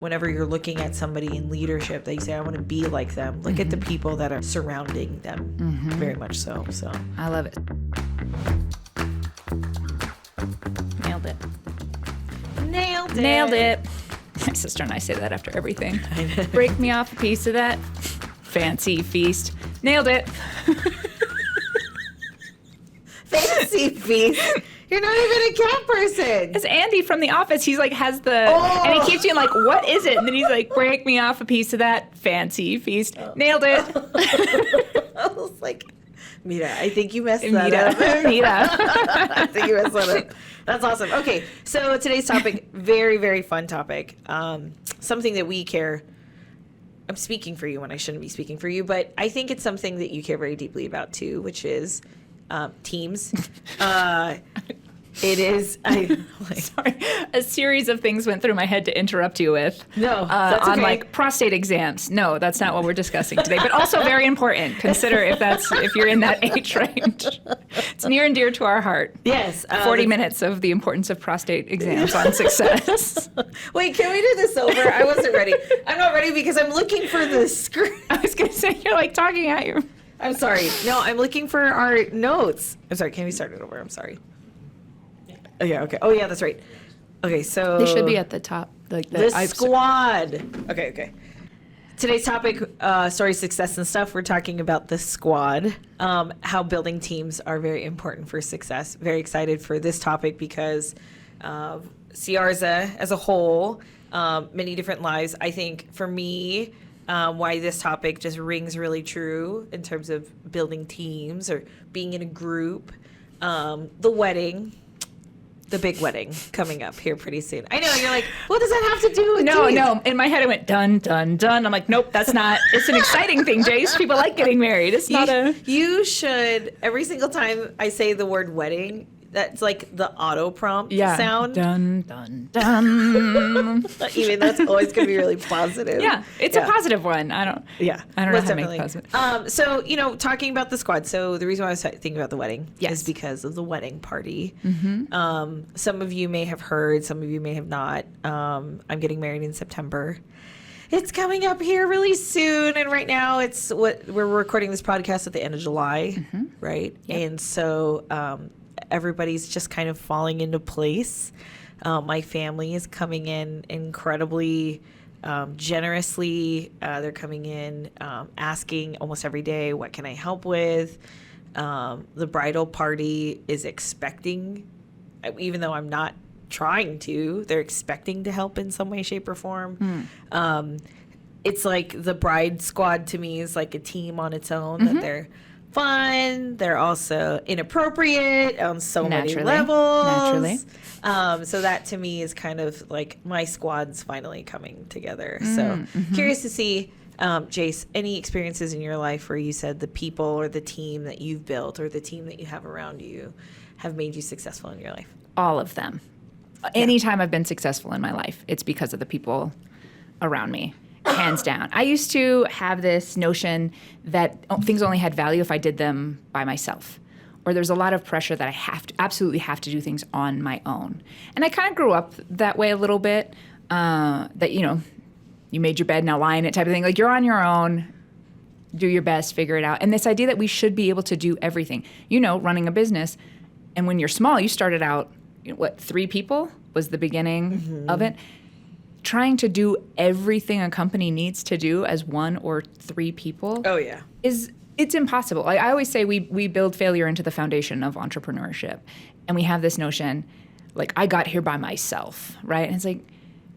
whenever you're looking at somebody in leadership that you say, I want to be like them, look at the people that are surrounding them. Very much so. So I love it. Nailed it. Nailed it. My sister and I say that after everything. Break me off a piece of that fancy feast. Nailed it. Fancy feast. You're not even a cat person. It's Andy from The Office. He's like, has the, and he keeps being like, what is it? And then he's like, break me off a piece of that fancy feast. Nailed it. I was like, Mira, I think you messed that up. Mira. I think you messed that up. That's awesome. Okay, so today's topic, very, very fun topic. Something that we care. I'm speaking for you when I shouldn't be speaking for you, but I think it's something that you care very deeply about too, which is teams. It is. Sorry, a series of things went through my head to interrupt you with. No, that's okay. On like prostate exams. No, that's not what we're discussing today. But also very important. Consider if you're in that age range. It's near and dear to our heart. Yes. 40 minutes of the importance of prostate exams on success. Wait, can we do this over? I wasn't ready. I'm not ready because I'm looking for the script. I was going to say, you're like talking at you. I'm sorry. No, I'm looking for our notes. I'm sorry. Can we start it over? I'm sorry. Oh, yeah, okay. Oh, yeah, that's right. Okay, so... They should be at the top. Like the squad. Okay. Today's topic, story, success, and stuff. We're talking about the squad, how building teams are very important for success. Very excited for this topic because Siarza as a whole, many different lives. I think for me, why this topic just rings really true in terms of building teams or being in a group. The wedding. The big wedding coming up here pretty soon. I know, you're like, what does that have to do with teams? No. In my head, I went, dun, dun, dun. I'm like, nope, that's not. It's an exciting thing, Jace. People like getting married. It's not a... You should, every single time I say the word wedding, that's like the auto prompt sound. Dun, dun, dun. Even though it's always going to be really positive. Yeah, it's a positive one. I don't know how to make it positive. So, talking about the squad. So the reason why I was thinking about the wedding is because of the wedding party. Some of you may have heard, some of you may have not. I'm getting married in September. It's coming up here really soon, and right now we're recording this podcast at the end of July, right? Yep. And so everybody's just kind of falling into place. My family is coming in incredibly generously. They're coming in asking almost every day, what can I help with? The bridal party is expecting, even though I'm not trying to, they're expecting to help in some way, shape, or form. It's like the bride squad to me is like a team on its own, that they're fun. They're also inappropriate on so many levels. Naturally. So that to me is kind of like my squad's finally coming together. So curious to see, Jace, any experiences in your life where you said the people or the team that you've built or the team that you have around you have made you successful in your life? All of them. Anytime I've been successful in my life, it's because of the people around me. Hands down. I used to have this notion that things only had value if I did them by myself. Or there's a lot of pressure that I absolutely have to do things on my own. And I kind of grew up that way a little bit, that, you made your bed, now lie in it type of thing. Like, you're on your own, do your best, figure it out. And this idea that we should be able to do everything. Running a business. And when you're small, you started out, 3 people was the beginning of it. Trying to do everything a company needs to do as 1 or 3 people it's impossible. I always say we build failure into the foundation of entrepreneurship. And we have this notion, like, I got here by myself, right? And it's like,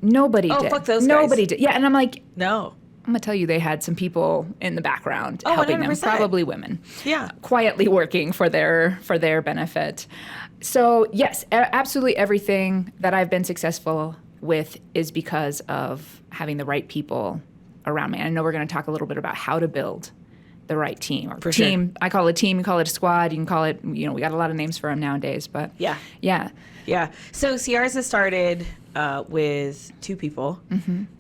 nobody did. Fuck those guys. Nobody did. Yeah, and I'm like, no. I'm going to tell you they had some people in the background helping 100%. them, probably women. Yeah. Quietly working for their benefit. So, yes, absolutely everything that I've been successful with is because of having the right people around me. And I know we're going to talk a little bit about how to build the right team. Or team. Sure. I call it a team. You call it a squad. You can call it, we got a lot of names for them nowadays. But yeah. So Siarza started with 2 people.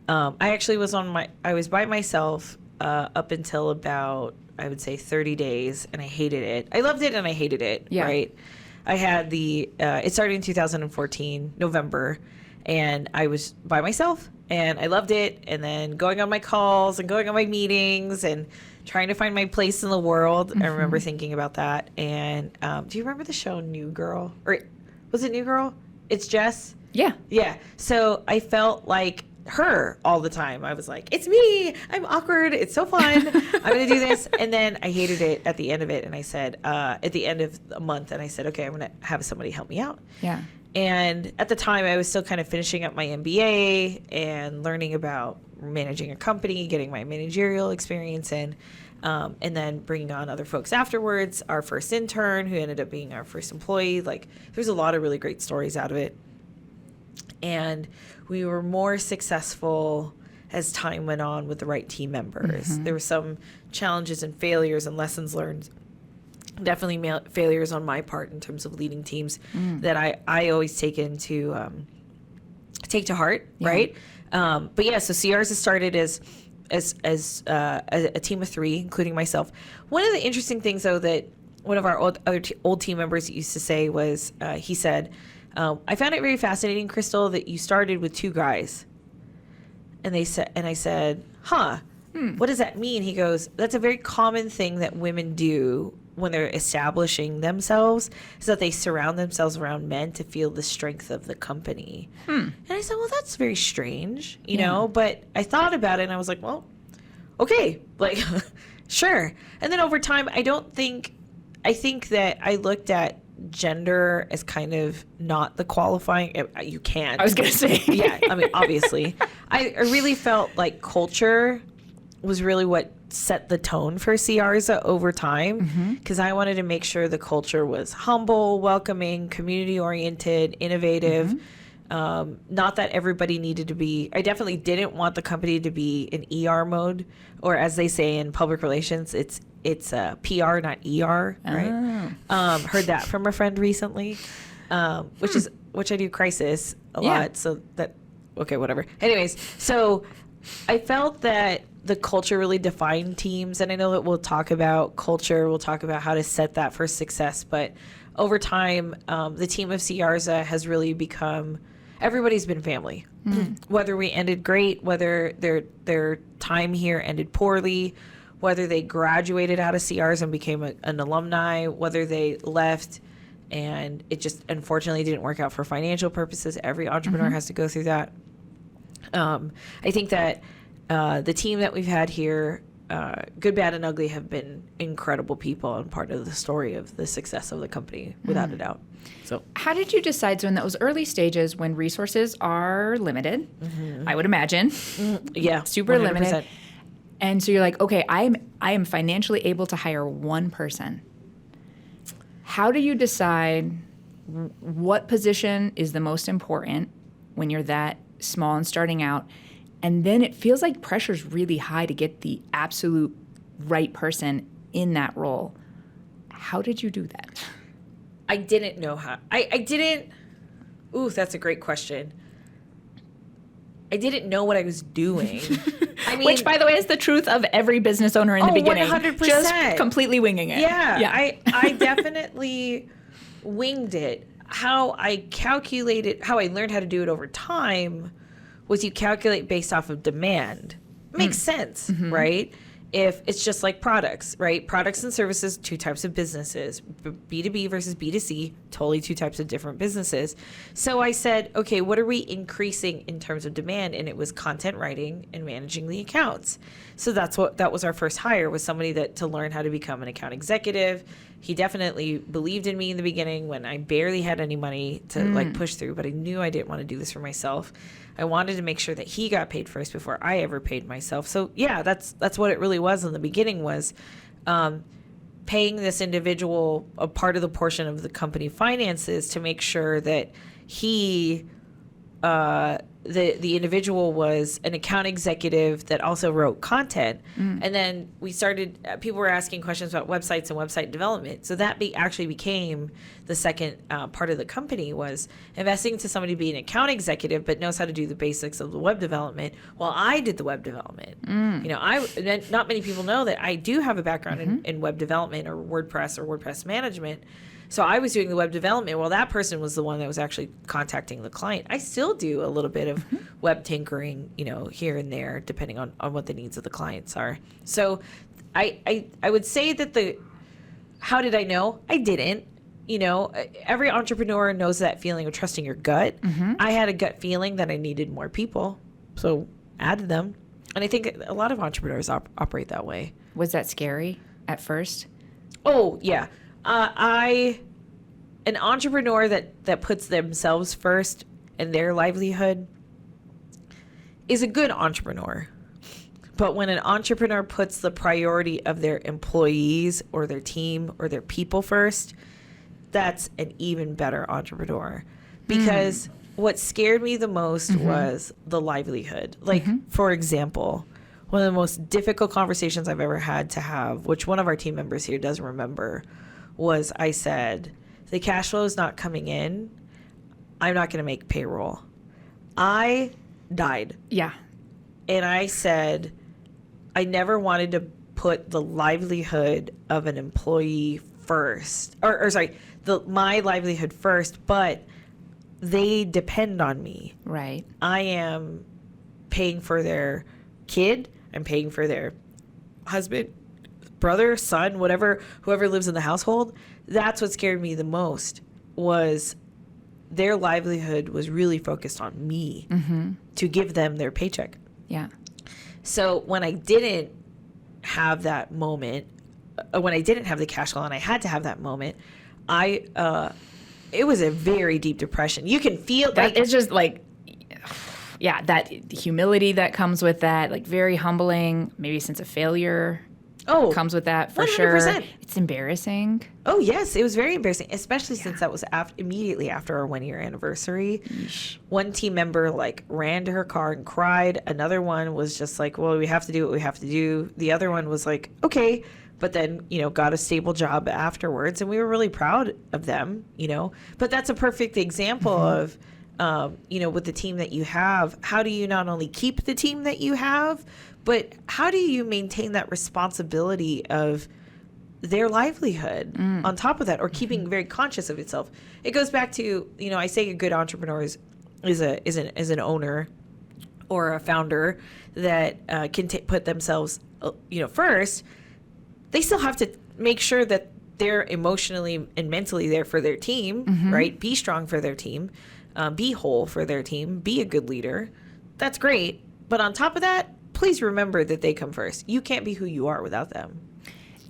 I actually was I was by myself up until about, I would say, 30 days, and I hated it. I loved it and I hated it, right? I had it started in 2014, November, and I was by myself, and I loved it. And then going on my calls and going on my meetings and trying to find my place in the world. I remember thinking about that. And do you remember the show New Girl? Or was it New Girl? It's Jess? Yeah. Yeah. So I felt like her all the time. I was like, it's me. I'm awkward. It's so fun. I'm going to do this. And then I hated it at the end of it. And I said, at the end of a month, and I said, okay, I'm going to have somebody help me out. Yeah. And at the time, I was still kind of finishing up my MBA and learning about managing a company, getting my managerial experience in, and then bringing on other folks afterwards. Our first intern, who ended up being our first employee. Like, there's a lot of really great stories out of it. And we were more successful as time went on with the right team members. There were some challenges and failures and lessons learned. Definitely failures on my part in terms of leading teams that I always take to heart, right? But yeah, so Siarza started as a team of 3, including myself. One of the interesting things, though, that one of our old team members used to say was, he said, I found it very fascinating, Crystal, that you started with 2 guys. And I said, what does that mean? He goes, that's a very common thing that women do when they're establishing themselves, is that they surround themselves around men to feel the strength of the company. And I said, well, that's very strange, you know, but I thought about it and I was like, well, okay, like, sure. And then over time, I think that I looked at gender as kind of not the qualifying. You can't. I was going to say. Yeah, I mean, obviously. I really felt like culture was really what set the tone for Siarza over time, because I wanted to make sure the culture was humble, welcoming, community-oriented, innovative. Not that everybody needed to be. I definitely didn't want the company to be in ER mode, or as they say in public relations, it's PR, not ER, right? Heard that from a friend recently, which I do crisis a lot. So that, okay, whatever. Anyways, so I felt that the culture really defined teams, and I know that we'll talk about culture, we'll talk about how to set that for success, but over time, the team of Siarza has really become, everybody's been family. Whether we ended great, whether their time here ended poorly, whether they graduated out of Siarza and became an alumni, whether they left and it just unfortunately didn't work out for financial purposes. Every entrepreneur has to go through that. I think that the team that we've had here, good, bad, and ugly, have been incredible people and part of the story of the success of the company, without a doubt. So, how did you decide? So, in those early stages, when resources are limited, I would imagine, yeah, super 100%. Limited, and so you're like, okay, I am financially able to hire one person. How do you decide what position is the most important when you're that small and starting out? And then it feels like pressure's really high to get the absolute right person in that role. How did you do that? I didn't know how. I didn't. Ooh, that's a great question. I didn't know what I was doing. I mean, which, by the way, is the truth of every business owner in the beginning. 100%. Just completely winging it. Yeah. I definitely winged it. How I learned how to do it over time was you calculate based off of demand. Makes sense, right? If it's just like products, right? Products and services, 2 types of businesses. B2B versus B2C, totally 2 types of different businesses. So I said, okay, what are we increasing in terms of demand? And it was content writing and managing the accounts. So that was our first hire, was somebody to learn how to become an account executive. He definitely believed in me in the beginning when I barely had any money to push through, but I knew I didn't want to do this for myself. I wanted to make sure that he got paid first before I ever paid myself. So yeah, that's what it really was in the beginning, was paying this individual a part of the portion of the company finances to make sure that he, the individual, was an account executive that also wrote content. And then we started, people were asking questions about websites and website development. So that actually became the second part of the company, was investing to somebody to be an account executive but knows how to do the basics of the web development while I did the web development. You know, not many people know that I do have a background in web development or WordPress management. So I was doing the web development while that person was the one that was actually contacting the client. I still do a little bit of web tinkering, here and there, depending on what the needs of the clients are. So I would say that how did I know? I didn't. Every entrepreneur knows that feeling of trusting your gut. I had a gut feeling that I needed more people, so added them. And I think a lot of entrepreneurs operate that way. Was that scary at first? Oh, yeah. An entrepreneur that puts themselves first and their livelihood is a good entrepreneur. But when an entrepreneur puts the priority of their employees or their team or their people first, that's an even better entrepreneur. Because what scared me the most was the livelihood. Like, for example, one of the most difficult conversations I've ever had to have, which one of our team members here does remember, was I said, the cash flow is not coming in. I'm not going to make payroll. I died. Yeah. And I said, I never wanted to put the livelihood of an employee first, or sorry, my livelihood first, but they depend on me. Right. I am paying for their kid. I'm paying for their husband, brother, son, whoever lives in the household. That's what scared me the most, was their livelihood was really focused on me to give them their paycheck. Yeah. So when I didn't have that moment, when I didn't have the cash flow and I had to have that moment, it was a very deep depression. You can feel that. It's just like, yeah, that humility that comes with that, like very humbling, maybe a sense of failure. Comes with that for 100%. Sure. It's embarrassing. Oh, yes. It was very embarrassing, especially since that was immediately after our 1-year anniversary. Yeesh. One team member ran to her car and cried. Another one was just like, well, we have to do what we have to do. The other one was like, okay, but then, got a stable job afterwards. And we were really proud of them, But that's a perfect example of, with the team that you have, how do you not only keep the team that you have, but how do you maintain that responsibility of their livelihood on top of that, or keeping very conscious of itself? It goes back to, I say a good entrepreneur is an owner or a founder that can put themselves, first. They still have to make sure that they're emotionally and mentally there for their team, right? Be strong for their team, be whole for their team, be a good leader. That's great. But on top of that, please remember that they come first. You can't be who you are without them.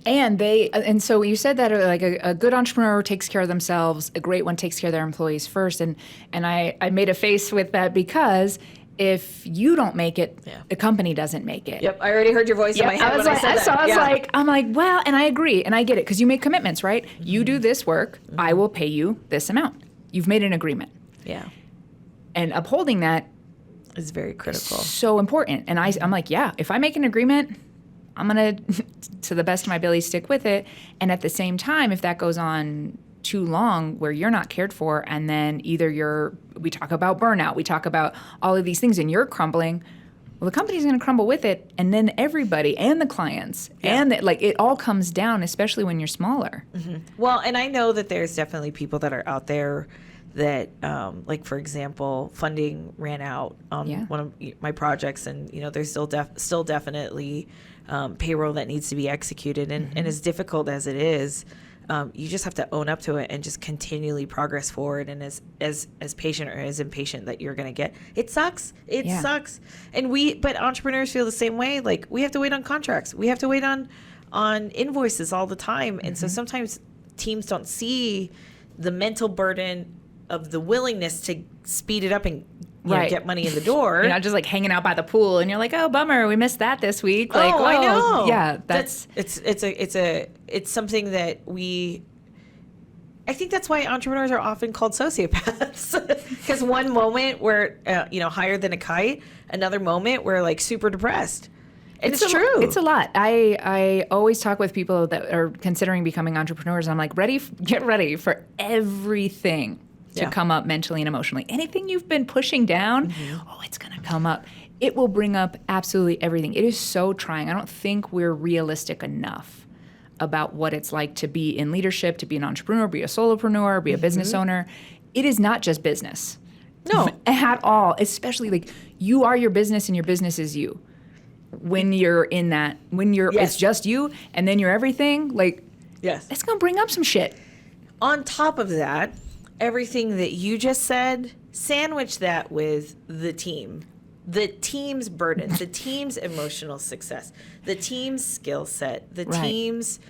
And so you said that like a good entrepreneur takes care of themselves, a great one takes care of their employees first. And I made a face with that because if you don't make it, the company doesn't make it. Yep, I already heard your voice in my head when I said that. So I was I'm like, well, and I agree, and I get it, because you make commitments, right? You do this work, I will pay you this amount. You've made an agreement. Yeah. And upholding that is very critical. So important. And I'm like, yeah, if I make an agreement, I'm going to the best of my ability, stick with it. And at the same time, if that goes on too long where you're not cared for, and then either we talk about burnout, we talk about all of these things, and you're crumbling, well, the company's going to crumble with it. And then everybody and the clients and it all comes down, especially when you're smaller. Well, and I know that there's definitely people that are out there that, for example, funding ran out on one of my projects, and there's still definitely payroll that needs to be executed, and as difficult as it is, you just have to own up to it and just continually progress forward. And as patient or as impatient that you're going to get, it sucks. It sucks. And but entrepreneurs feel the same way. Like, we have to wait on contracts. We have to wait on invoices all the time, and so sometimes teams don't see the mental burden of the willingness to speed it up and get money in the door. You're not just hanging out by the pool and you're like, oh, bummer, we missed that this week. I know. Yeah, it's something that I think that's why entrepreneurs are often called sociopaths, because one moment we're higher than a kite, another moment we're super depressed. It's true. It's a lot. I always talk with people that are considering becoming entrepreneurs, and I'm like, get ready for everything to come up mentally and emotionally. Anything you've been pushing down, it's going to come up. It will bring up absolutely everything. It is so trying. I don't think we're realistic enough about what it's like to be in leadership, to be an entrepreneur, be a solopreneur, be a business owner. It is not just business. No. At all. Especially like you are your business and your business is you. When you're in that, it's just you and then you're everything, like, it's going to bring up some shit. On top of that, everything that you just said, sandwich that with the team. The team's burden, the team's emotional success, the team's skill set, the team's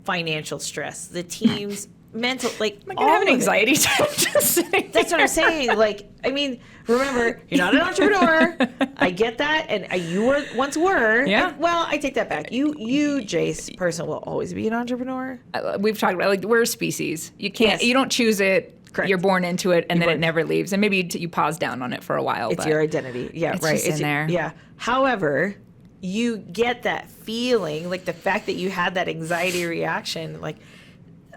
financial stress, the team's mental, like, I'm going to have an anxiety attack just saying. That's what I'm saying. Like, I mean, remember, you're not an entrepreneur. I get that. And you once were. Yeah. Well, I take that back. You, Jace, person will always be an entrepreneur. We've talked about, like, we're a species. You can't, you don't choose it. Correct. You're born into it, and then it never leaves. And maybe you pause down on it for a while. It's your identity. Yeah, it's right. Just in there. Yeah. However, you get that feeling, like the fact that you had that anxiety reaction, like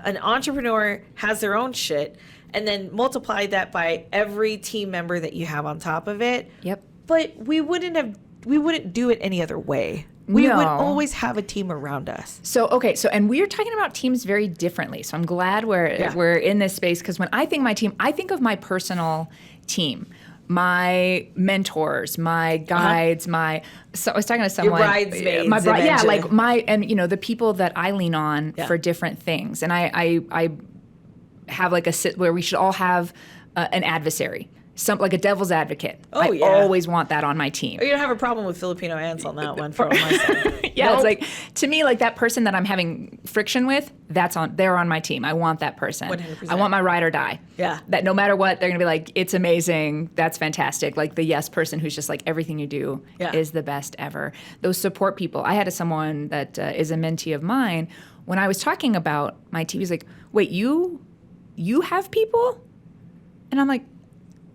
an entrepreneur has their own shit, and then multiply that by every team member that you have on top of it. Yep. But we wouldn't do it any other way. We would always have a team around us. So, and we're talking about teams very differently. So I'm glad we're in this space, because when I think my team, I think of my personal team, my mentors, my guides, so I was talking to someone. Your bridesmaids. The people that I lean on for different things. And I have like a sit where we should all have an adversary. Like a devil's advocate. I always want that on my team. You don't have a problem with Filipino ants on that one from my side. It's like, to me, like that person that I'm having friction with, they're on my team. I want that person. 100%. I want my ride or die. Yeah. That no matter what, they're going to be like, it's amazing. That's fantastic. Like the yes person who's just like, everything you do is the best ever. Those support people. I had someone that is a mentee of mine. When I was talking about my team, he's like, wait, you have people? And I'm like,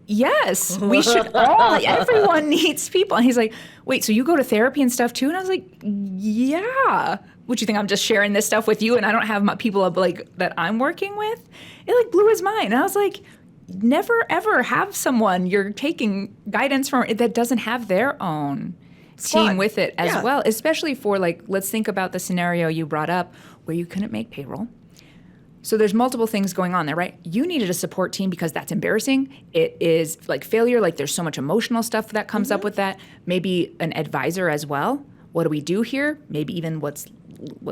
yes, we should all, everyone needs people. And he's like, wait, so you go to therapy and stuff too? And I was like, yeah. Would you think I'm just sharing this stuff with you and I don't have my people like that I'm working with? It like blew his mind. And I was like, never ever have someone you're taking guidance from that doesn't have their own team with it as well, especially for like, let's think about the scenario you brought up where you couldn't make payroll. So there's multiple things going on there, right? You needed a support team because that's embarrassing. It is like failure. Like there's so much emotional stuff that comes up with that. Maybe an advisor as well. What do we do here? Maybe even what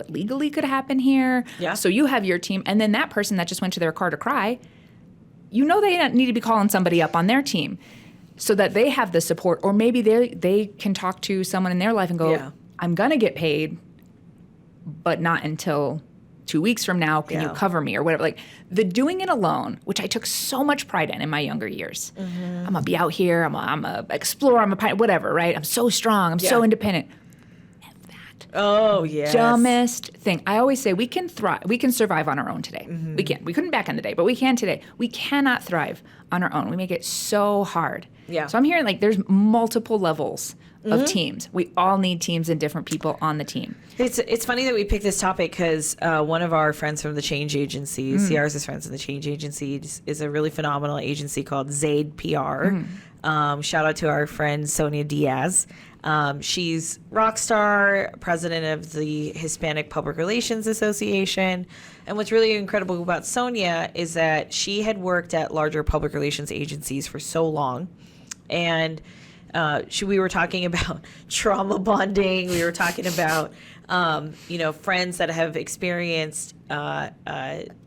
legally could happen here. Yeah. So you have your team. And then that person that just went to their car to cry, you know they need to be calling somebody up on their team so that they have the support. Or maybe they can talk to someone in their life and go, I'm going to get paid, but not until 2 weeks from now, can you cover me or whatever? Like the doing it alone, which I took so much pride in my younger years. I'm gonna be out here. I'm a explorer. I'm a pilot, whatever, right? I'm so strong. I'm so independent. F that. Oh yeah. Dumbest thing. I always say we can thrive. We can survive on our own today. We can. We couldn't back in the day, but we can today. We cannot thrive on our own. We make it so hard. Yeah. So I'm hearing like there's multiple levels of teams. We all need teams and different people on the team. It's funny that we picked this topic because one of our friends from the Change Agency, Siarza's friends in the Change Agency, is a really phenomenal agency called Zaid PR. Shout out to our friend Sonia Diaz. She's rock star, president of the Hispanic Public Relations Association. And what's really incredible about Sonia is that she had worked at larger public relations agencies for so long. And we were talking about trauma bonding. We were talking about, friends that have experienced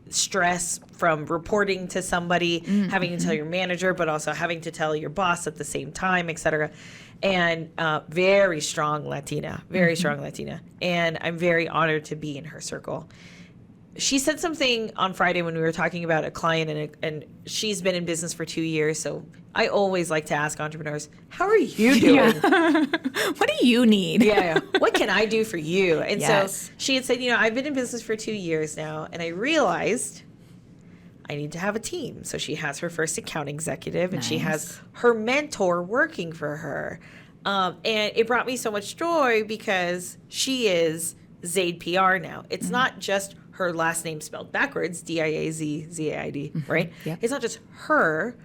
stress from reporting to somebody, having to tell your manager, but also having to tell your boss at the same time, et cetera. And very strong Latina. And I'm very honored to be in her circle. She said something on Friday when we were talking about a client, and she's been in business for 2 years. So I always like to ask entrepreneurs, how are you doing? What do you need? What can I do for you? And so she had said, I've been in business for 2 years now, and I realized I need to have a team. So she has her first account executive, and she has her mentor working for her. And it brought me so much joy because she is Zaid PR now. It's not just her last name spelled backwards, Diazzaid, right? Yep. It's not just her,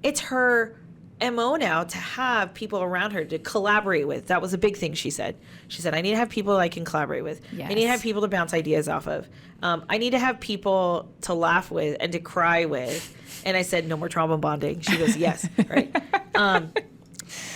it's her MO now to have people around her to collaborate with. That was a big thing she said. She said, I need to have people I can collaborate with. Yes. I need to have people to bounce ideas off of. I need to have people to laugh with and to cry with. And I said, no more trauma bonding. She goes, yes, right.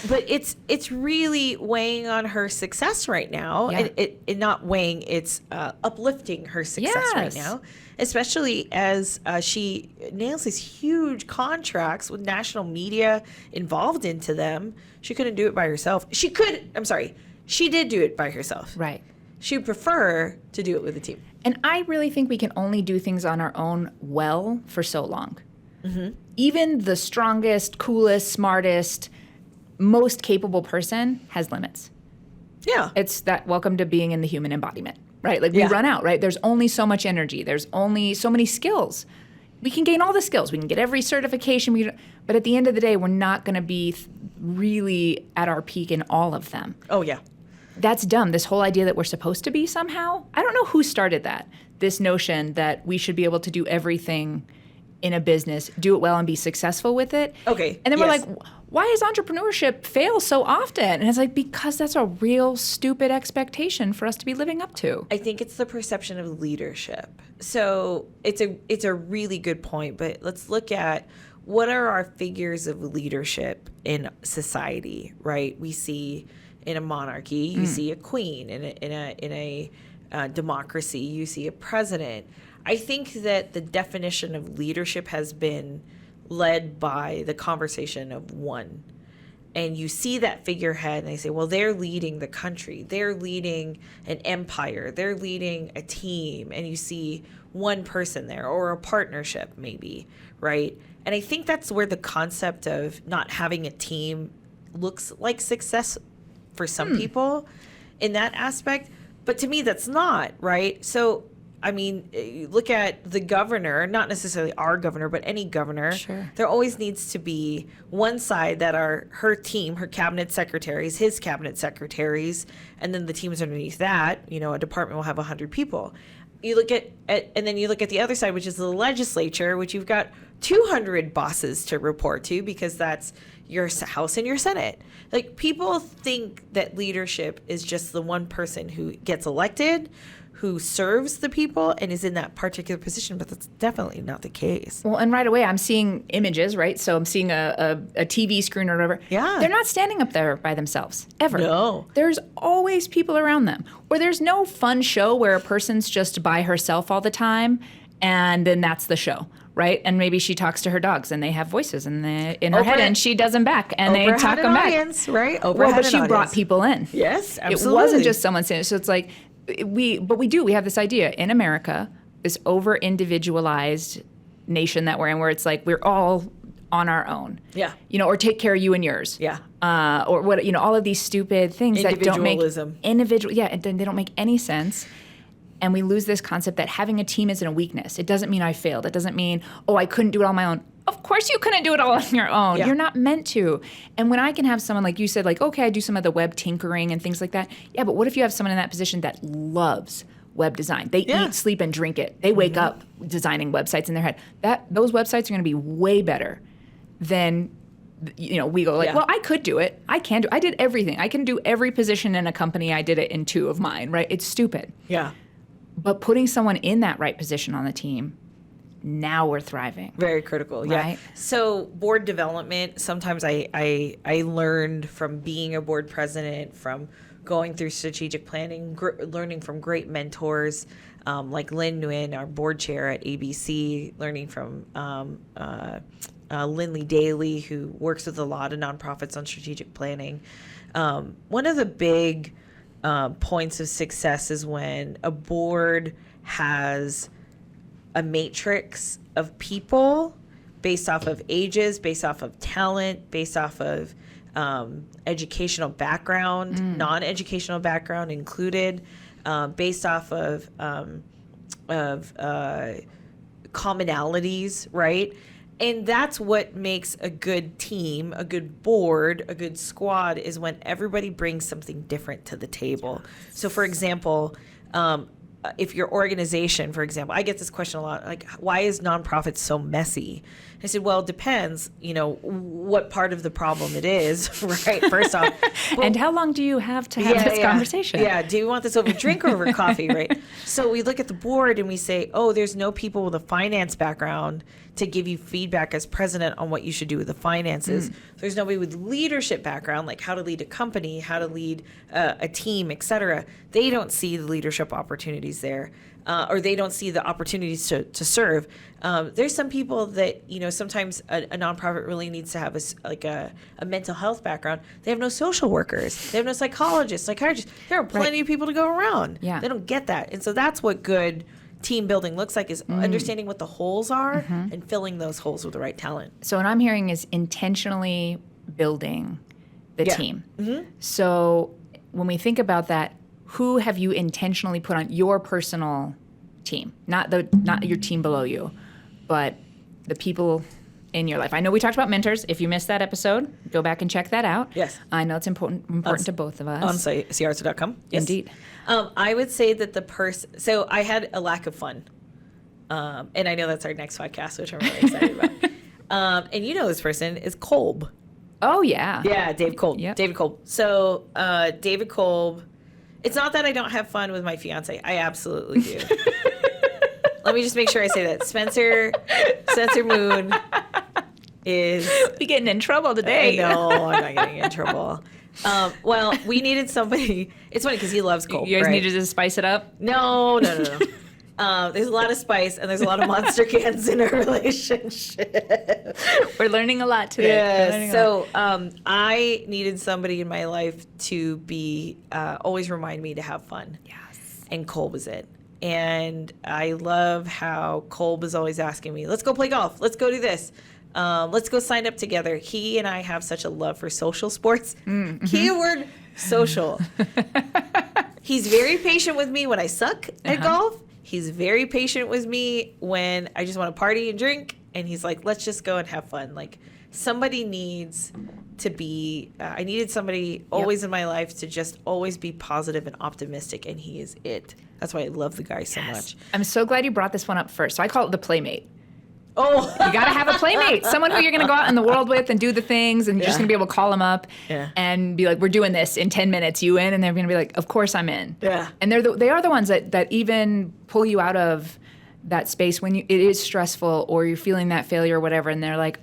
But it's really weighing on her success right now. Yeah. It not weighing, it's uplifting her success right now, especially as she nails these huge contracts with national media involved into them. She couldn't do it by herself. She did do it by herself. Right. She would prefer to do it with a team. And I really think we can only do things on our own well for so long. Mm-hmm. Even the strongest, coolest, smartest, most capable person has limits. Yeah. It's that welcome to being in the human embodiment, right? Like we run out, right? There's only so much energy. There's only so many skills. We can gain all the skills. We can get every certification. But at the end of the day, we're not going to be really at our peak in all of them. Oh, yeah. That's dumb. This whole idea that we're supposed to be somehow. I don't know who started that. This notion that we should be able to do everything in a business, do it well and be successful with it. Okay. And then we're like, why does entrepreneurship fail so often? And it's like, because that's a real stupid expectation for us to be living up to. I think it's the perception of leadership. So it's a really good point, but let's look at what are our figures of leadership in society, right? We see in a monarchy, you see a queen. In a democracy, you see a president. I think that the definition of leadership has been led by the conversation of one. And you see that figurehead and they say, well, they're leading the country. They're leading an empire. They're leading a team. And you see one person there or a partnership maybe, right? And I think that's where the concept of not having a team looks like success for some people in that aspect. But to me, that's not, right? So I mean, you look at the governor, not necessarily our governor, but any governor. Sure. There always needs to be one side that are her team, her cabinet secretaries, his cabinet secretaries, and then the teams underneath that. You know, a department will have 100 people. You look at and then you look at the other side, which is the legislature, which you've got 200 bosses to report to because that's your House and your Senate. Like, people think that leadership is just the one person who gets elected, who serves the people and is in that particular position, but that's definitely not the case. Well, and right away I'm seeing images, right? So I'm seeing a TV screen or whatever. Yeah. They're not standing up there by themselves, ever. No. There's always people around them. Or there's no fun show where a person's just by herself all the time, and then that's the show, right? And maybe she talks to her dogs, and they have voices in her head, and she does them back, and they talk them back. Audience, right? Well, but she brought people in. Yes, absolutely. It wasn't just someone saying it. So it's like, we have this idea in America, this over-individualized nation that we're in, where it's like we're all on our own. Yeah. You know, or take care of you and yours. Yeah. Or what, you know, all of these stupid things that don't make individualism. Yeah, they don't make any sense. And we lose this concept that having a team isn't a weakness. It doesn't mean I failed. It doesn't mean, I couldn't do it on my own. Of course you couldn't do it all on your own. Yeah. You're not meant to. And when I can have someone, like you said, like, okay, I do some of the web tinkering and things like that. Yeah, but what if you have someone in that position that loves web design? They eat, sleep, and drink it. They wake up designing websites in their head. Those websites are going to be way better than, you know, we go like, well, I could do it. I did everything. I can do every position in a company. I did it in 2 of mine, right? It's stupid. Yeah. But putting someone in that right position on the team, now we're thriving. Very critical, yeah. Right? So board development, sometimes I learned from being a board president, from going through strategic planning, learning from great mentors like Lynn Nguyen, our board chair at ABC, learning from Lindley Daly, who works with a lot of nonprofits on strategic planning. One of the big points of success is when a board has a matrix of people based off of ages, based off of talent, based off of educational background, non-educational background included, based off of commonalities, right? And that's what makes a good team, a good board, a good squad, is when everybody brings something different to the table. So, for example, if your organization, for example, I get this question a lot, like, why is nonprofit so messy? I said, well, it depends, what part of the problem it is, right? First off. And how long do you have to have this conversation? Yeah. Do you want this over drink or over coffee, right? So we look at the board and we say, oh, there's no people with a finance background to give you feedback as president on what you should do with the finances. There's nobody with leadership background, like how to lead a company, how to lead a team, et cetera. They don't see the leadership opportunities there, or they don't see the opportunities to serve. There's some people that, sometimes a nonprofit really needs to have a mental health background. They have no social workers. They have no psychologists, psychiatrists. There are plenty of people to go around. Yeah. They don't get that. And so that's what good team building looks like, is understanding what the holes are and filling those holes with the right talent. So what I'm hearing is intentionally building the team. So when we think about that, who have you intentionally put on your personal team? Not your team below you, but the people in your life. I know we talked about mentors. If you missed that episode, go back and check that out. Yes. I know it's important to both of us. On Siarza.com. Yes. Indeed. I would say that so I had a lack of fun. And I know that's our next podcast, which I'm really excited about. And this person is Kolb. Oh, yeah. Yeah, Dave Kolb. Yep. David Kolb. So David Kolb, it's not that I don't have fun with my fiance. I absolutely do. Let me just make sure I say that. Spencer Moon is... We getting in trouble today. No, I'm not getting in trouble. Well, we needed somebody. It's funny because he loves Kolb. You guys needed to spice it up? No. There's a lot of spice and there's a lot of monster cans in our relationship. We're learning a lot today. Yeah. So I needed somebody in my life to be always remind me to have fun. Yes. And Kolb is it. And I love how Kolb is always asking me, let's go play golf. Let's go do this. Let's go sign up together. He and I have such a love for social sports. Keyword social. He's very patient with me when I suck at golf. He's very patient with me when I just want to party and drink. And he's like, let's just go and have fun. Like, somebody needs to be, I needed somebody always in my life to just always be positive and optimistic. And he is it. That's why I love the guy so much. I'm so glad you brought this one up first. So I call it the playmate. Oh, you got to have a playmate, someone who you're going to go out in the world with and do the things, and you're just going to be able to call them up and be like, we're doing this in 10 minutes, you in? And they're going to be like, of course I'm in. Yeah. And they are the ones that even pull you out of that space when it is stressful or you're feeling that failure or whatever, and they're like,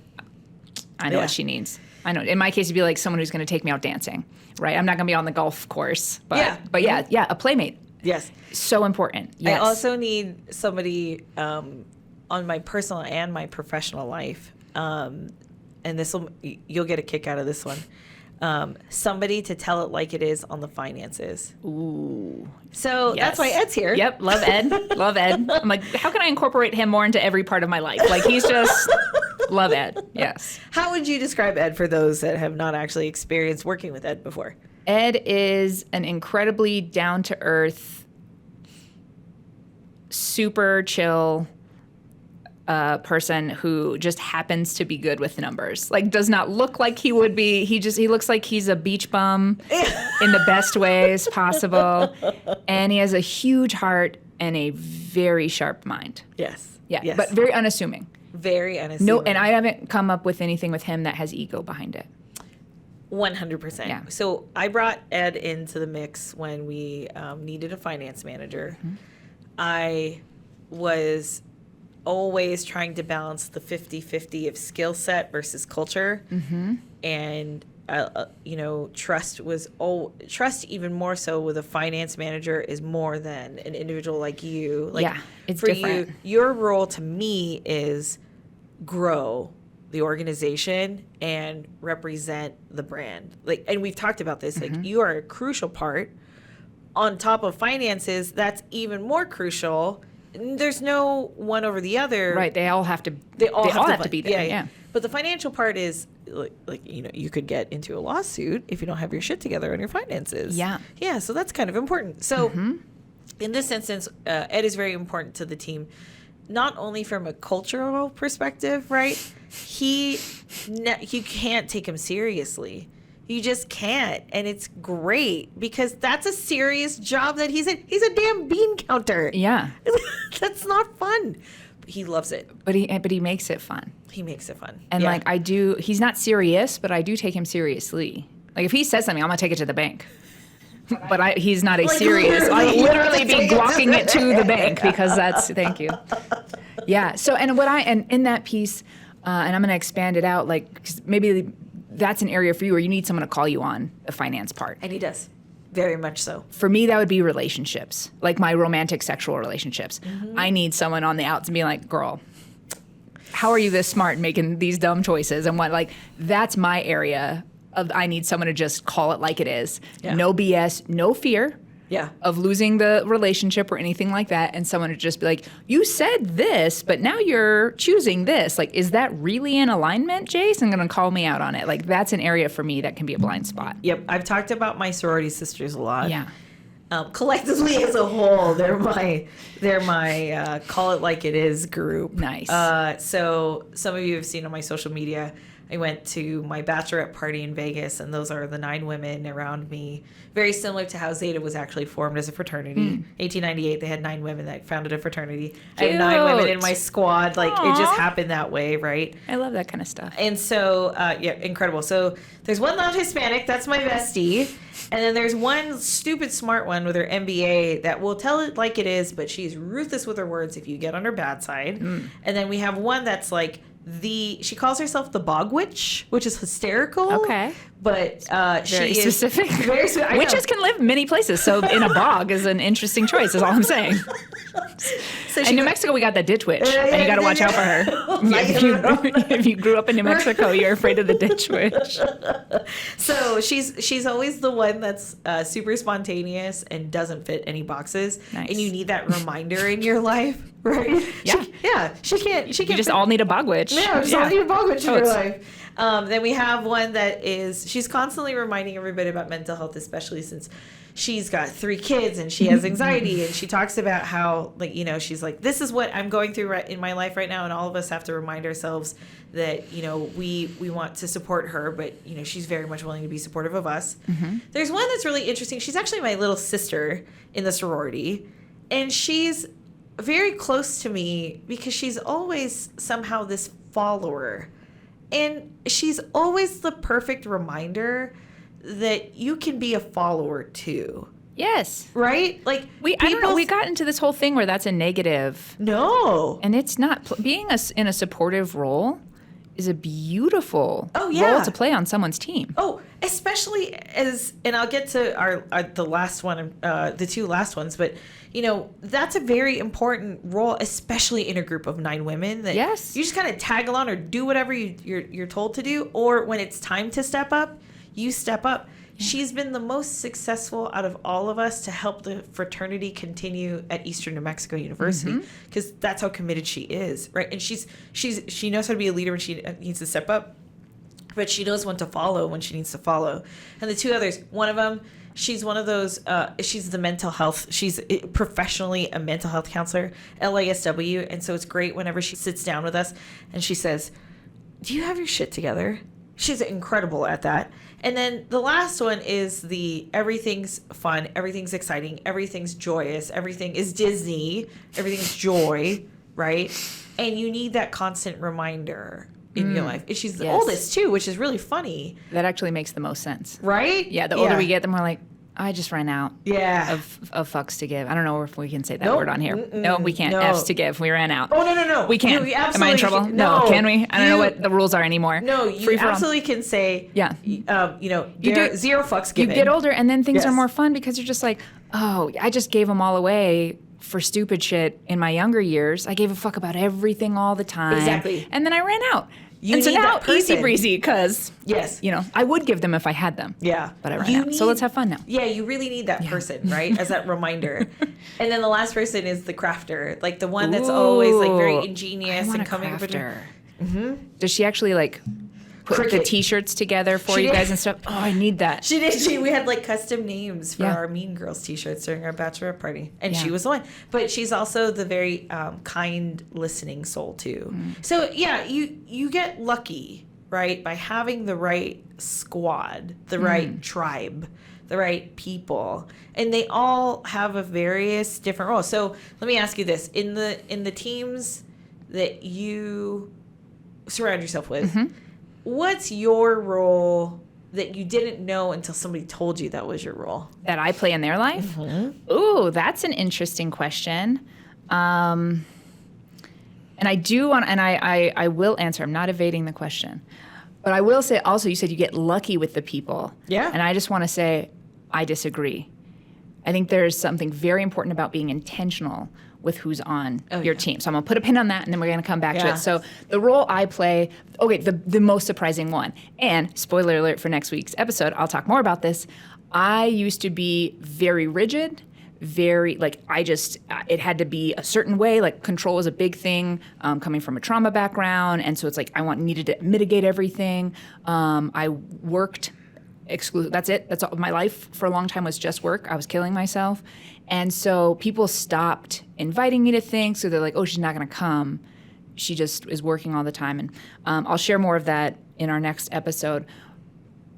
I know what she needs. I know. In my case, it'd be like someone who's going to take me out dancing, right? I'm not going to be on the golf course, but a playmate. Yes. So important. Yes. I also need somebody on my personal and my professional life, and you'll get a kick out of this one. Somebody to tell it like it is on the finances. Ooh. So that's why Ed's here. Yep. Love Ed. Love Ed. I'm like, how can I incorporate him more into every part of my life? Like, he's just love Ed. Yes. How would you describe Ed for those that have not actually experienced working with Ed before? Ed is an incredibly down-to-earth, super chill person who just happens to be good with numbers. Like, does not look like he would be. He looks like he's a beach bum in the best ways possible. And he has a huge heart and a very sharp mind. Yes. Yeah. Yes. But very unassuming. Very unassuming. No, and I haven't come up with anything with him that has ego behind it. 100%. Yeah. So I brought Ed into the mix when we needed a finance manager. I was always trying to balance the 50-50 of skill set versus culture. And, trust even more so with a finance manager is more than an individual like you. Like, it's for different. Your role to me is grow the organization and represent the brand. Like, and we've talked about this, like, you are a crucial part. On top of finances, that's even more crucial. There's no one over the other. Right. They all have to. They all have to be there. Yeah. But the financial part is you could get into a lawsuit if you don't have your shit together on your finances. Yeah. Yeah. So that's kind of important. So in this instance, Ed is very important to the team, not only from a cultural perspective, right? You can't take him seriously You just can't. And it's great because that's a serious job that he's in. He's a damn bean counter. Yeah. That's not fun. But he loves it. But he makes it fun. He makes it fun. And like he's not serious, but I do take him seriously. Like if he says something, I'm going to take it to the bank. But he's not a serious. I'll literally be walking it to the bank because thank you. Yeah. So, and in that piece, and I'm going to expand it out, like, 'cause maybe that's an area for you where you need someone to call you on the finance part. And he does. Very much so. For me, that would be relationships, like my romantic sexual relationships. Mm-hmm. I need someone on the outs and be like, girl, how are you this smart making these dumb choices? And that's my area of I need someone to just call it like it is. Yeah. No BS, no fear of losing the relationship or anything like that. And someone to just be like, you said this, but now you're choosing this. Like, is that really in alignment, Jace? And going to call me out on it. Like, that's an area for me that can be a blind spot. Yep. I've talked about my sorority sisters a lot. Yeah. Collectively as a whole, they're my call it like it is group. Nice. So some of you have seen on my social media, I went to my bachelorette party in Vegas, and those are the 9 women around me. Very similar to how Zeta was actually formed as a fraternity. 1898, they had 9 women that founded a fraternity. Cute. I had 9 women in my squad. Like, it just happened that way, right? I love that kind of stuff. And so, incredible. So there's one non-Hispanic, that's my bestie. And then there's one stupid smart one with her MBA that will tell it like it is, but she's ruthless with her words if you get on her bad side. And then we have one that's like, she calls herself the Bog Witch, which is hysterical. Okay. But very she specific. Is very specific. Witches can live many places, so in a bog is an interesting choice, is all I'm saying. So in New Mexico, we got the ditch witch, and you got to watch out for her. If you grew up in New Mexico, you're afraid of the ditch witch. So she's always the one that's super spontaneous and doesn't fit any boxes. Nice. And you need that reminder in your life, right? Yeah. She can't. You just all need a bog witch. Yeah, just all need a bog witch in your life. Then we have one that she's constantly reminding everybody about mental health, especially since she's got 3 kids and she has anxiety, and she talks about how, like, she's like, this is what I'm going through in my life right now, and all of us have to remind ourselves that, we want to support her, but, she's very much willing to be supportive of us. Mm-hmm. There's one that's really interesting. She's actually my little sister in the sorority, and she's very close to me because she's always somehow this follower. And she's always the perfect reminder that you can be a follower too. Yes. Right? Like, I don't know, we got into this whole thing where that's a negative. No. And it's not. Being in a supportive role is a beautiful role to play on someone's team. Oh, especially and I'll get to the last one, the 2 last ones, but that's a very important role, especially in a group of 9 women. That you just kind of tag along or do whatever you're told to do, or when it's time to step up, you step up. Yeah. She's been the most successful out of all of us to help the fraternity continue at Eastern New Mexico University, because that's how committed she is, right? And she knows how to be a leader when she needs to step up, but she knows when to follow when she needs to follow. And the 2 others, one of them, she's one of those, she's the mental health, she's professionally a mental health counselor, LASW, and so it's great whenever she sits down with us and she says, do you have your shit together? She's incredible at that. And then the last one is everything's fun, everything's exciting, everything's joyous, everything is Disney, everything's joy, right? And you need that constant reminder in your life. And she's the oldest too, which is really funny. That actually makes the most sense. Right? Yeah, the older we get, the more like, I just ran out of fucks to give. I don't know if we can say that word on here. No, we can't. F's to give. We ran out. Oh, no. We can't. Am I in trouble? No. Can we? I don't know what the rules are anymore. No, you absolutely can say, you do 0 fucks given. You get older, and then things are more fun because you're just like, oh, I just gave them all away for stupid shit in my younger years. I gave a fuck about everything all the time. Exactly. And then I ran out. You need now, easy breezy, because yes, I would give them if I had them. Yeah, but I ran out. So let's have fun now. Yeah, you really need that person, right, as that reminder. And then the last person is the crafter, like the one that's always like very ingenious and coming up with. Does she actually like put the T-shirts together for you guys and stuff? Oh, I need that. She did. We had like custom names for our Mean Girls T-shirts during our bachelorette party, and she was the one. But she's also the very kind, listening soul too. So yeah, you get lucky right? By having the right squad, the right tribe, the right people, and they all have a various different roles. So let me ask you this: in the teams that you surround yourself with, what's your role that you didn't know until somebody told you that was your role? That I play in their life? Ooh, that's an interesting question. And I do want, and I will answer. I'm not evading the question. But I will say also, you said you get lucky with the people. Yeah. And I just want to say, I disagree. I think there's something very important about being intentional with who's on your team. So I'm going to put a pin on that, and then we're going to come back to it. So the role I play, the most surprising one, and spoiler alert for next week's episode, I'll talk more about this. I used to be very rigid, very, like, it had to be a certain way. Like, control was a big thing, coming from a trauma background. And so it's like, needed to mitigate everything. I worked exclusive. That's it. That's all. My life for a long time was just work. I was killing myself. And so people stopped inviting me to things. So they're like, oh, she's not going to come. She just is working all the time. And I'll share more of that in our next episode.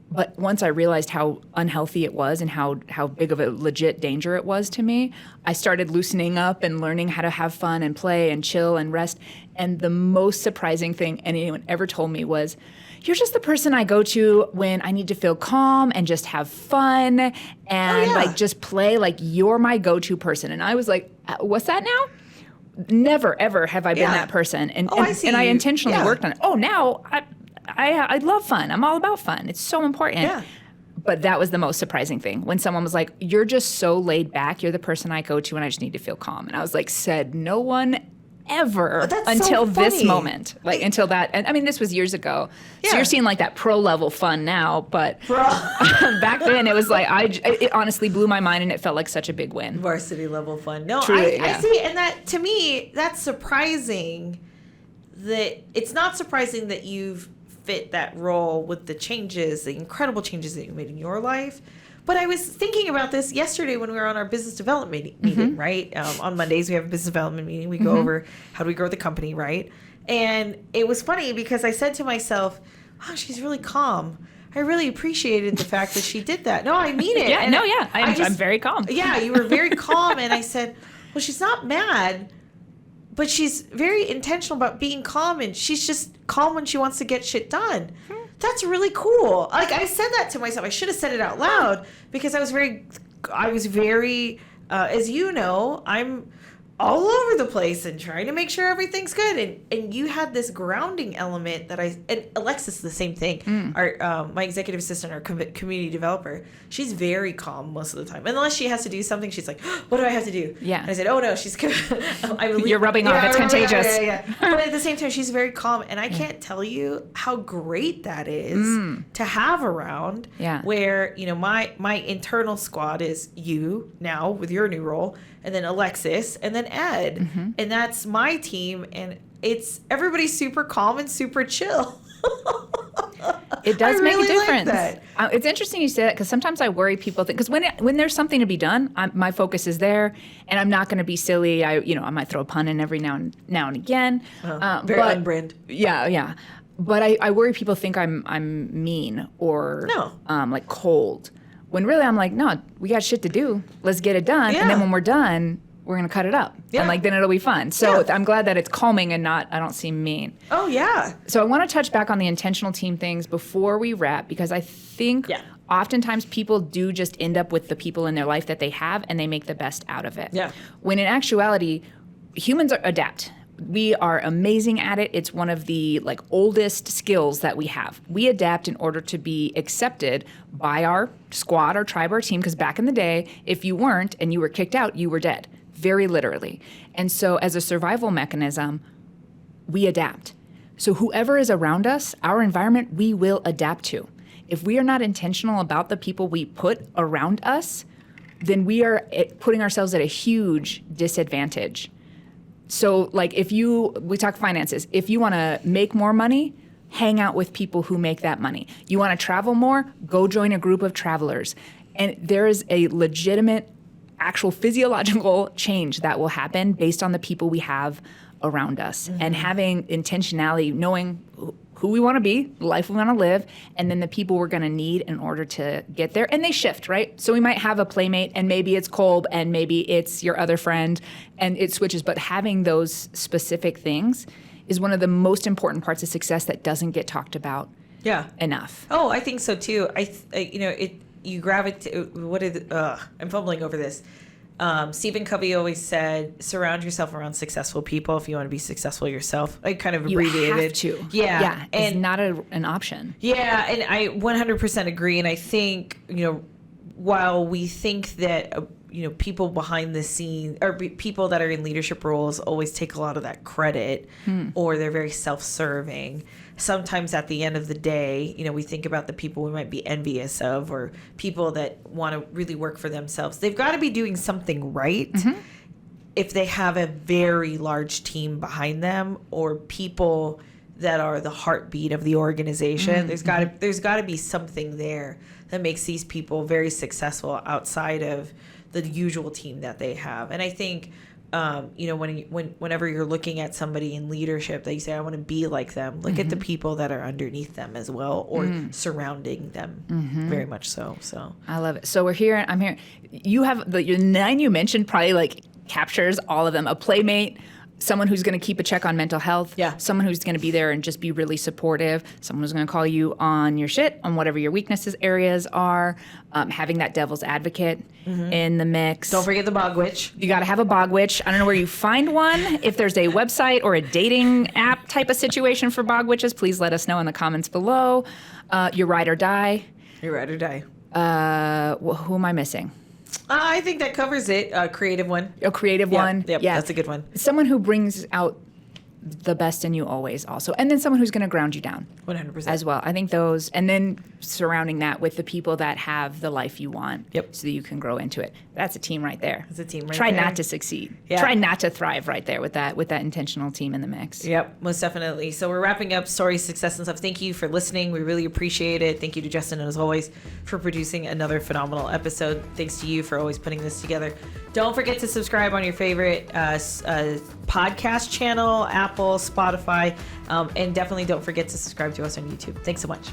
But once I realized how unhealthy it was and how big of a legit danger it was to me, I started loosening up and learning how to have fun and play and chill and rest. And the most surprising thing anyone ever told me was, you're just the person I go to when I need to feel calm and just have fun and like just play. Like, you're my go-to person. And I was like, what's that now? Never, ever have I been that person. And I intentionally worked on it. Oh, now I love fun. I'm all about fun. It's so important. Yeah. But that was the most surprising thing. When someone was like, you're just so laid back. You're the person I go to when I just need to feel calm. And I was like, said no one ever until this moment. Like, until that. And I mean, this was years ago. Yeah. So you're seeing like that pro level fun now. But back then it was like, it honestly blew my mind, and it felt like such a big win. Varsity level fun. No, Truly, I see. And that, to me, that's surprising. That it's not surprising that you've fit that role with the changes, the incredible changes that you made in your life. But I was thinking about this yesterday when we were on our business development meeting, right? On Mondays, we have a business development meeting. We go over how do we grow the company, right? And it was funny because I said to myself, oh, she's really calm. I really appreciated the fact that she did that. No, I mean it. I'm very calm. Yeah, you were very calm. And I said, well, she's not mad, but she's very intentional about being calm, and she's just calm when she wants to get shit done. That's really cool. Like, I said that to myself. I should have said it out loud because I was very, as you know, I'm all over the place and trying to make sure everything's good. And you had this grounding element that and Alexis, the same thing. Our my executive assistant, our community developer, she's very calm most of the time. Unless she has to do something, she's like, what do I have to do? Yeah. And I said, oh no, she's good. You're rubbing off. It's contagious. Yeah. But at the same time, she's very calm. And I can't tell you how great that is to have around. Yeah. Where, my internal squad is you now with your new role, and then Alexis, and then Ed. And that's my team, and everybody's super calm and super chill. It does make a difference. Like that. It's interesting you say that, because sometimes I worry people think, because when there's something to be done, my focus is there, and I'm not going to be silly. I might throw a pun in every now and again. Very on brand. Yeah. But I worry people think I'm mean or like cold. When really I'm like, no, we got shit to do. Let's get it done. Yeah. And then when we're done, we're going to cut it up. Yeah. And then it'll be fun. So I'm glad that it's calming and I don't seem mean. Oh, yeah. So I want to touch back on the intentional team things before we wrap, because I think oftentimes people do just end up with the people in their life that they have, and they make the best out of it. Yeah. When in actuality, humans adapt. We are amazing at it. It's one of the oldest skills that we have. We adapt in order to be accepted by our squad, our tribe, our team, because back in the day, if you weren't and you were kicked out, you were dead, very literally. And so as a survival mechanism, we adapt. So whoever is around us, our environment, we will adapt to. If we are not intentional about the people we put around us, then we are putting ourselves at a huge disadvantage. So we talk finances, if you want to make more money, hang out with people who make that money. You want to travel more, go join a group of travelers. And there is a legitimate, actual physiological change that will happen based on the people we have around us. And having intentionality, knowing who we want to be, the life we want to live, and then the people we're going to need in order to get there. And they shift, right? So we might have a playmate, and maybe it's Kolb, and maybe it's your other friend, and it switches. But having those specific things is one of the most important parts of success that doesn't get talked about enough. Oh, I think so too. You gravitate. I'm fumbling over this. Stephen Covey always said, surround yourself around successful people if you want to be successful yourself. I kind of abbreviated. You have to. Yeah. It's not an option. Yeah, and I 100% agree. And I think, while we think that, people behind the scenes or people that are in leadership roles always take a lot of that credit or they're very self-serving. Sometimes at the end of the day, we think about the people we might be envious of or people that want to really work for themselves. They've got to be doing something right if they have a very large team behind them or people that are the heartbeat of the organization. There's got to be something there that makes these people very successful outside of the usual team that they have. And I think whenever you're looking at somebody in leadership that you say, I want to be like them, look at the people that are underneath them as well or surrounding them very much so. I love it. So I'm here. You have the 9 you mentioned probably like captures all of them. A playmate, someone who's going to keep a check on mental health, someone who's going to be there and just be really supportive, someone who's going to call you on your shit, on whatever your weaknesses areas are, having that devil's advocate in the mix. Don't forget the bog witch. You got to have a bog witch. I don't know where you find one. If there's a website or a dating app type of situation for bog witches, please let us know in the comments below. Your ride or die. Your ride or die. Who am I missing? I think that covers it. Creative one. A creative one. Yep, yeah, that's a good one. Someone who brings out the best in you always also. And then someone who's going to ground you down. 100%. As well. I think those, and then surrounding that with the people that have the life you want. Yep. So that you can grow into it. That's a team right there. That's a team right Try there. not to succeed. Yeah. Try not to thrive right there with that intentional team in the mix. Yep, most definitely. So we're wrapping up stories, success, and stuff. Thank you for listening. We really appreciate it. Thank you to Justin, as always, for producing another phenomenal episode. Thanks to you for always putting this together. Don't forget to subscribe on your favorite podcast channel, Apple, Spotify, and definitely don't forget to subscribe to us on YouTube. Thanks so much.